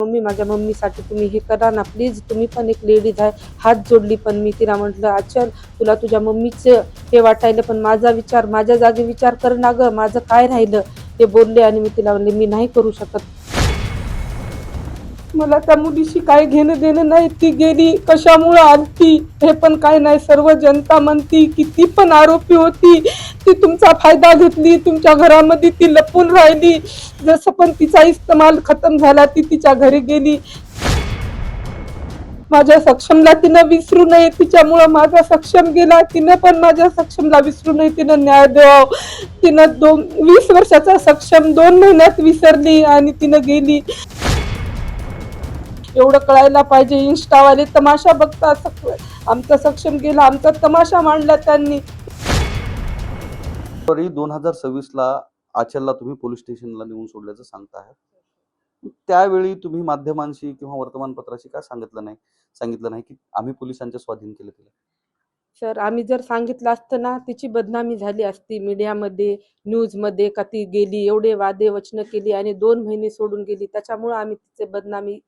Mummy माझ्या मम्मीसाठी तुम्ही हे करा ना प्लीज, तुम्ही पण एक लेडीज आहे. हात जोडली पण मी तिला म्हटलं आचल तुला तुझ्या मम्मीचं हे वाटायलं पण माझा विचार, माझ्या जागी विचार कर ना गं, माझं काय राहिलं ते बोलले. आणि मी तिला म्हणले मी नाही करू शकत, मला त्या मुलीशी काय घेणं देणं नाही. ती गेली कशामुळे आलती हे पण काय नाही. सर्व जनता म्हणती की ती पण आरोपी होती, ती तुमचा फायदा घेतली, तुमच्या घरामध्ये ती लपून राहिली. जसं पण तिचा इस्तेमाल खतम झाला ती तिच्या घरी गेली. माझ्या सक्षमला तिनं विसरू नये, तिच्यामुळं माझा सक्षम गेला. तिनं पण माझ्या सक्षमला विसरू नये, तिनं न्याय द्यावा. तिनं 20 वर्षाचा सक्षम 2 महिन्यात विसरली आणि तिनं गेली. एवढं कळायला पाहिजे. इंस्टावाले तमाशा बघतात. आमचा सक्षम गेला, आमचा तमाशा मांडला त्यांनी. 2026 ला आचलला तुम्ही पोलीस स्टेशनला नेऊन सोडल्याचं सांगताय. त्यावेळी तुम्ही माध्यमांशी किंवा वर्तमानपत्राशी काय सांगितलं नाही की आम्ही पोलिसांच्या स्वाधीन केलं तिला? सर आम्ही जर सांगितलं असतं ना तिची बदनामी झाली असती मीडियामध्ये, न्यूजमध्ये का ती गेली, एवढे वादे वचनं केली आणि 2 महिने सोडून गेली. त्याच्यामुळं आम्ही तिचे बदनामी,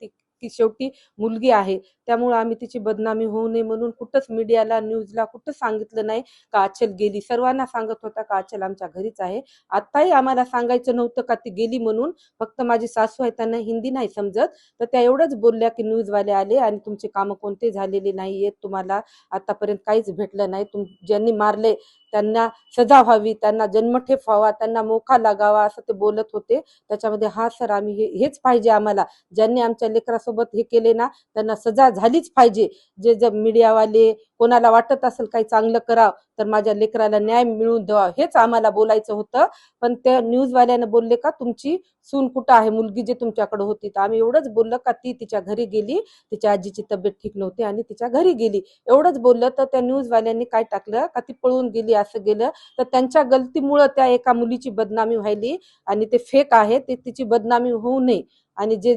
ती शेवटी मुलगी आहे त्यामुळं आम्ही तिची बदनामी होऊ नये म्हणून कुठंच मीडियाला, न्यूजला कुठं सांगितलं नाही का आचल गेली. सर्वांना सांगत होता का आचल आमच्या घरीच आहे. आताही आम्हाला सांगायचं नव्हतं का ती गेली म्हणून. फक्त माझी सासू आहे, त्यांना हिंदी नाही समजत, तर त्या एवढंच बोलल्या की न्यूजवाले आले आणि तुमचे कामं कोणते झालेले नाही आहेत, तुम्हाला आतापर्यंत काहीच भेटलं नाही, ज्यांनी मारले त्यांना सजा व्हावी, त्यांना जन्मठेप व्हावा, त्यांना मोका लागावा असं ते बोलत होते. त्याच्यामध्ये हा सर आम्ही हेच पाहिजे आम्हाला, ज्यांनी आमच्या लेकरासोबत हे केले ना त्यांना सजा झालीच पाहिजे. जे मीडियावाले कोणाला वाटत असेल काही चांगलं करावं तर माझ्या लेकराला न्याय मिळवून द्यावा हेच आम्हाला बोलायचं होतं. पण त्या न्यूजवाल्यानं बोलले का तुमची सून कुठं आहे, मुलगी जे तुमच्याकडे होती. तर आम्ही एवढंच बोललं का ती तिच्या घरी गेली, तिच्या आजीची तब्येत ठीक नव्हती आणि तिच्या घरी गेली, एवढंच बोललं. तर त्या न्यूजवाल्यांनी काय टाकलं का ती पळून गेली असं गेलं. तर त्यांच्या गलतीमुळं त्या एका मुलीची बदनामी व्हायली आणि ते फेक आहे, ते तिची बदनामी होऊ नये. आणि जे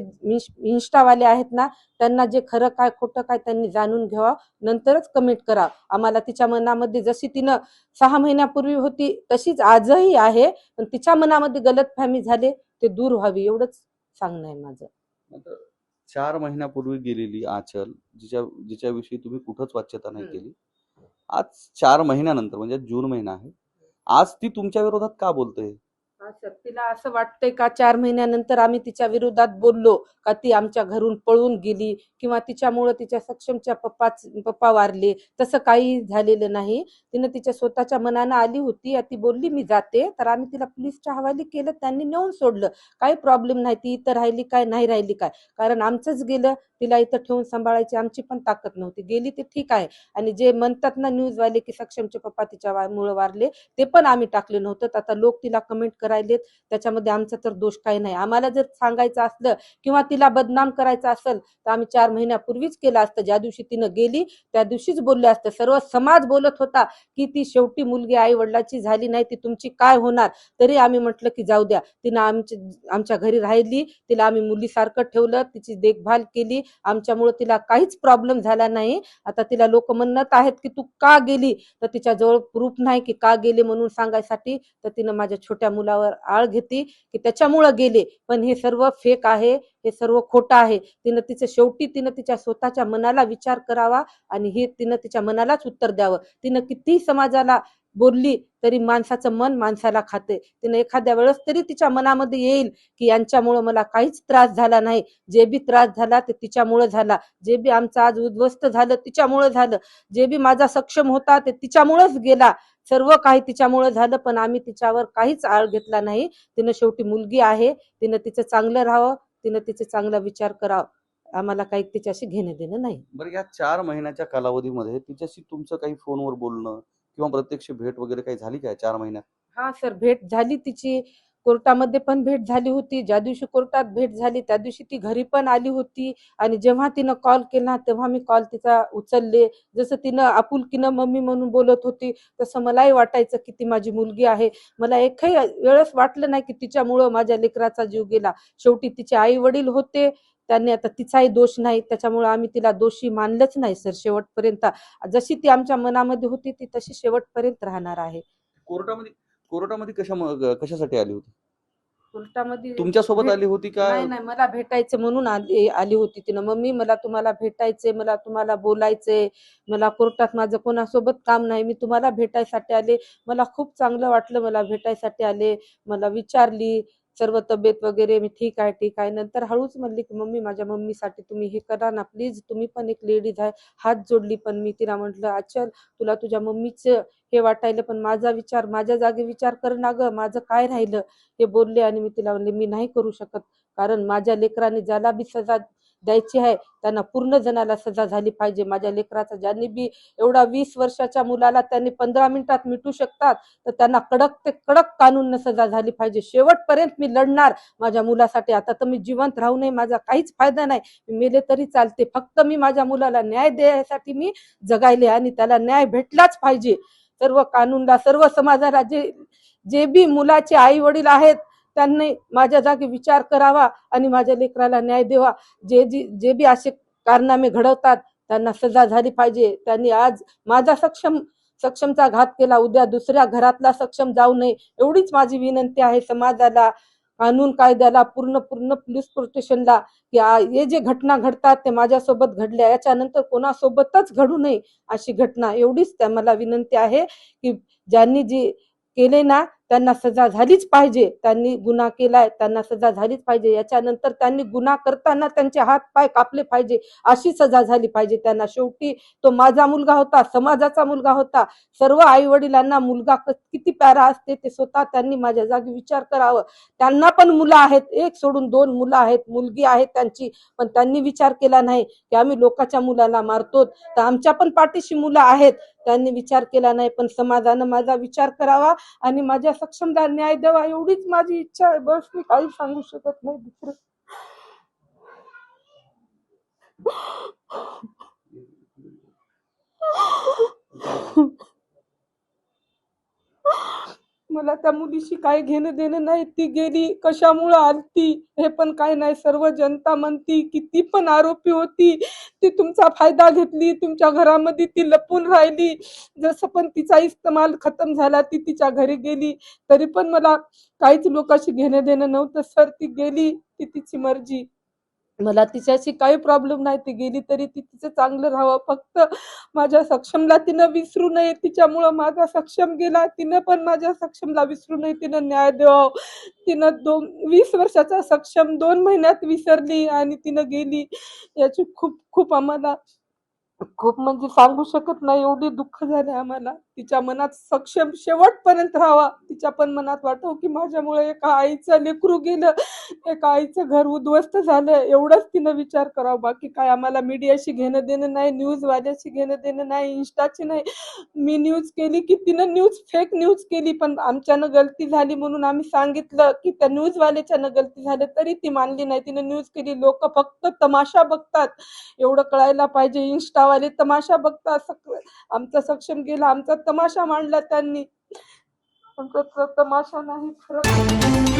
इंस्टावाले आहेत ना त्यांना जे खरं काय खोटं काय त्यांनी जाणून घ्यावं, नंतरच कमेंट करा. आम्हाला तिच्या मनामध्ये जशी तिनं 6 महिन्यापूर्वी होती तशीच आजही आहे, पण तिच्या मनामध्ये गलतफहमी झाले ते दूर व्हावी एवढंच सांगणं आहे माझं. 4 महिन्यापूर्वी गेलेली आचल, जिच्याविषयी तुम्ही कुठंच वाच्यता नाही केली, आज 4 महिन्यानंतर म्हणजे जून महिना आहे, आज ती तुमच्या विरोधात का बोलते? हा सर, तिला असं वाटतंय का 4 महिन्यानंतर आम्ही तिच्या विरोधात बोललो का ती आमच्या घरून पळून गेली किंवा तिच्यामुळं तिच्या सक्षमच्या पप्पा वारले. तसं काही झालेलं नाही. तिनं तिच्या स्वतःच्या मनानं आली होती, ती बोलली मी जाते, तर आम्ही तिला पोलीसच्या हवाली केलं, त्यांनी नेऊन सोडलं. काही प्रॉब्लेम नाही. ती इथं राहिली काय नाही राहिली काय, कारण आमचंच गेलं, तिला इथं ठेवून सांभाळायची आमची पण ताकद नव्हती. गेली ते ठीक आहे. आणि जे म्हणतात ना न्यूजवाले की सक्षमचे पप्पा तिच्यामुळं वारले, ते पण आम्ही टाकले नव्हतं. आता लोक तिला कमेंट करायलेत, त्याच्यामध्ये आमचा तर दोष काही नाही. आम्हाला जर सांगायचं असलं किंवा तिला बदनाम करायचं असेल तर आम्ही 4 महिन्यापूर्वीच केलं असतं. ज्या दिवशी तिनं गेली त्या दिवशीच बोलले असतं. सर्व समाज बोलत होता की ती शेवटी मुलगी आई वडिलाची झाली नाही, ती तुमची काय होणार. तरी आम्ही म्हटलं की जाऊ द्या, तिनं आमच्या घरी राहिली, तिला आम्ही मुलीसारखं ठेवलं, तिची देखभाल केली, आमच्यामुळे तिला काहीच प्रॉब्लेम झाला नाही. आता तिला लोक म्हणत आहेत की तू का गेली, तर तिच्याजवळ प्रूफ नाही की का गेले म्हणून सांगायसाठी. तर तिनं माझ्या छोट्या मुलावर आळ घेतली की त्याच्यामुळं गेले, पण हे सर्व फेक आहे, हे सर्व खोटं आहे. शेवटी तिनं तिच्या स्वतःच्या मनाला विचार करावा आणि हे तिनं तिच्या मनालाच उत्तर द्यावं. तिनं किती समाजाला बोलली तरी माणसाचं मन माणसाला खाते. तिनं एखाद्या वेळेस तरी तिच्या मनामध्ये येईल की यांच्यामुळं मला काहीच त्रास झाला नाही, जे बी त्रास झाला ते तिच्यामुळं झाला, जे बी आमचं आज उद्ध्वस्त झालं तिच्यामुळं झालं, जे बी माझा सक्षम होता ते तिच्यामुळंच गेला, सर्व काही तिच्यामुळं झालं. पण आम्ही तिच्यावर काहीच आळ घेतला नाही. तिनं शेवटी मुलगी आहे, तिनं तिचं चांगलं राहावं, तिनं तिचं चांगला विचार करावा. आम्हाला काही तिच्याशी घेणं देणं नाही. बरं, या 4 महिन्याच्या कालावधीमध्ये तिच्याशी तुमचं काही फोनवर बोलणं किंवा प्रत्यक्ष भेट वगैरे काही झाली काय 4 महिन्यात? हा सर, भेट झाली तिची. कोर्टामध्ये पण भेट झाली होती. ज्या दिवशी कोर्टात भेट झाली त्या दिवशी ती घरी पण आली होती. आणि जेव्हा तिनं कॉल केला तेव्हा मी कॉल तिचा उचलले. जसं तिनं आपुलकीनं मम्मी म्हणून बोलत होती तसं मलाही वाटायचं की ती माझी मुलगी आहे. मला एकही वेळेस वाटलं नाही की तिच्यामुळं माझ्या लेकराचा जीव गेला. शेवटी तिचे आई वडील होते, त्यांनी, आता तिचाही दोष नाही, त्याच्यामुळे आम्ही तिला दोषी मानलंच नाही सर शेवटपर्यंत. जशी ती आमच्या मनामध्ये होती ती तशी शेवटपर्यंत राहणार आहे. कोर्टामध्ये कशासाठी आली होती? कोर्टामध्ये तुमच्या सोबत आली होती का? नाही नाही, मला भेटायचं म्हणून आली होती तिनं. मम्मी मला तुम्हाला भेटायचंय, मला तुम्हाला बोलायचंय, मला कोर्टात माझं कोणासोबत काम नाही, मी तुम्हाला भेटायसाठी आले, मला खूप चांगलं वाटलं, मला भेटायसाठी आले, मला विचारली सर्व तब्येत वगैरे, मी ठीक आहे. नंतर हळूच म्हणली की मम्मी माझ्या मम्मीसाठी तुम्ही हे करा ना प्लीज, तुम्ही पण एक लेडीज आहे. हात जोडली पण मी तिला म्हटलं आचल तुला तुझ्या मम्मीचं हे वाटायला, पण माझा विचार, माझ्या जागी विचार कर ना ग, माझं काय राहिलं हे बोलले. आणि मी तिला म्हणले मी नाही करू शकत, कारण माझ्या लेकराने ज्याला बी सजा द्यायची आहे त्यांना पूर्ण जणाला सजा झाली पाहिजे. माझ्या लेकराचा ज्यांनी बी एवढा 20 वर्षाच्या मुलाला त्यांनी 15 मिनिटात मिटू शकतात, तर त्यांना कडक ते कडक कानून सजा झाली पाहिजे. शेवटपर्यंत मी लढणार माझ्या मुलासाठी. आता तर मी जिवंत राहू नये, माझा काहीच फायदा नाही, मी मेले तरी चालते, फक्त मी माझ्या मुलाला न्याय द्यायसाठी मी जगायले आणि त्याला न्याय भेटलाच पाहिजे. सर्व कानूनला, सर्व समाजाला, जे जे बी मुलाचे आई वडील आहेत त्यांनी माझ्या जागी विचार करावा आणि माझ्या लेकराला न्याय द्यावा. जे बी असे कारनामे घडवतात त्यांना सजा झाली पाहिजे. त्यांनी आज माझा सक्षमचा घात केला, उद्या दुसऱ्या घरातला सक्षम जाऊ नये, एवढीच माझी विनंती आहे समाजाला, कानून कायद्याला, पूर्ण पोलीस प्रोटेक्शनला, की हे जे घटना घडतात ते माझ्यासोबत घडल्या, याच्यानंतर कोणासोबतच घडू नये अशी घटना. एवढीच मला विनंती आहे की ज्यांनी जे केले ना त्यांना सजा झालीच पाहिजे. त्यांनी गुन्हा केलाय त्यांना सजा झालीच पाहिजे. याच्यानंतर त्यांनी गुन्हा करताना त्यांचे हात पाय कापले पाहिजे, अशी सजा झाली पाहिजे त्यांना. शेवटी तो माझा मुलगा होता, समाजाचा मुलगा होता. सर्व आई वडिलांना मुलगा किती प्यारा असते ते स्वतः त्यांनी माझ्या जागी विचार करावं. त्यांना पण मुलं आहेत, एक सोडून 2 मुलं आहेत, मुलगी आहे त्यांची, पण त्यांनी विचार केला नाही की आम्ही लोकांच्या मुलाला मारतो तर आमच्या पण पाठीशी मुलं आहेत. त्यांनी विचार केला नाही. पण समाजानं माझा विचार करावा आणि माझ्या सक्षमला न्याय द्यावा, एवढीच माझी इच्छा आहे. बस मी काही सांगू शकत नाही दुसरं. मला त्या मुलीशी काही घेणं देणं नाही. ती गेली कशामुळे आलती हे पण काही नाही. सर्व जनता म्हणती किती पण आरोपी होती, ती तुमचा फायदा घेतली, तुमच्या घरामध्ये ती लपून राहिली. जसं पण तिचा इस्तेमाल खतम झाला ती तिच्या घरी गेली, तरी पण मला काहीच लोकांशी घेणं देणं नव्हतं. सर ती गेली, ती तिची मर्जी, मला तिच्याशी काही प्रॉब्लेम नाही. ती गेली तरी ती तिचं चांगलं राहावं, फक्त माझ्या सक्षमला तिनं विसरू नये. तिच्यामुळं माझा सक्षम गेला, तिनं पण माझ्या सक्षमला विसरू नये, तिनं न्याय द्यावा. तिनं 20 वर्षाचा सक्षम 2 महिन्यात विसरली आणि तिनं गेली. याची खूप खूप आम्हाला खूप म्हणजे सांगू शकत नाही, एवढी दुःख झाले आम्हाला. तिच्या मनात सक्षम शेवटपर्यंत राहावा. तिच्या पण मनात वाटावं की माझ्यामुळे एका आईचं लेकरू गेलं, एका आईचं घर उद्ध्वस्त झालं, एवढंच तिनं विचार करावा. बाकी काय आम्हाला मीडियाशी घेणं देणं नाही, न्यूजवाल्याशी घेणं देणं नाही, इंस्टाची नाही. मी न्यूज केली की तिनं फेक न्यूज केली, पण आमच्यानं गलती झाली म्हणून आम्ही सांगितलं की त्या न्यूजवाल्याच्यानं गलती झाली, तरी ती मानली नाही. तिनं न्यूज केली. लोक फक्त तमाशा बघतात, एवढं कळायला पाहिजे. इंस्टावाले तमाशा बघतात. आमचा सक्षम गेला, आमचा तमाशा मांडला त्यांनी, आमचा तमाशा नाही खरं.